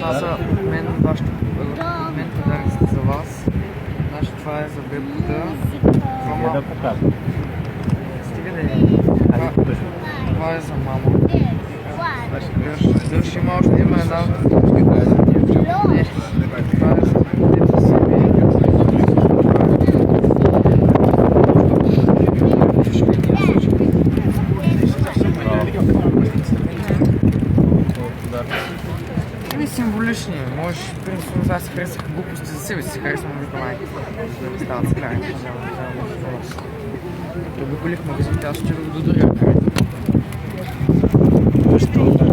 Това са вашите подаръците за вас. Значи това е за бебката. Стига да покажа. Стига да е. Това е за мама. Държи има още има една. Не. Това е за деца себе. Еми символични. Можеш, принципно, аз си харесах глупости за себе си, харесвам вика майка. Да ми стават с край. Да обиколих магазин, аз ще го додоря. Защо?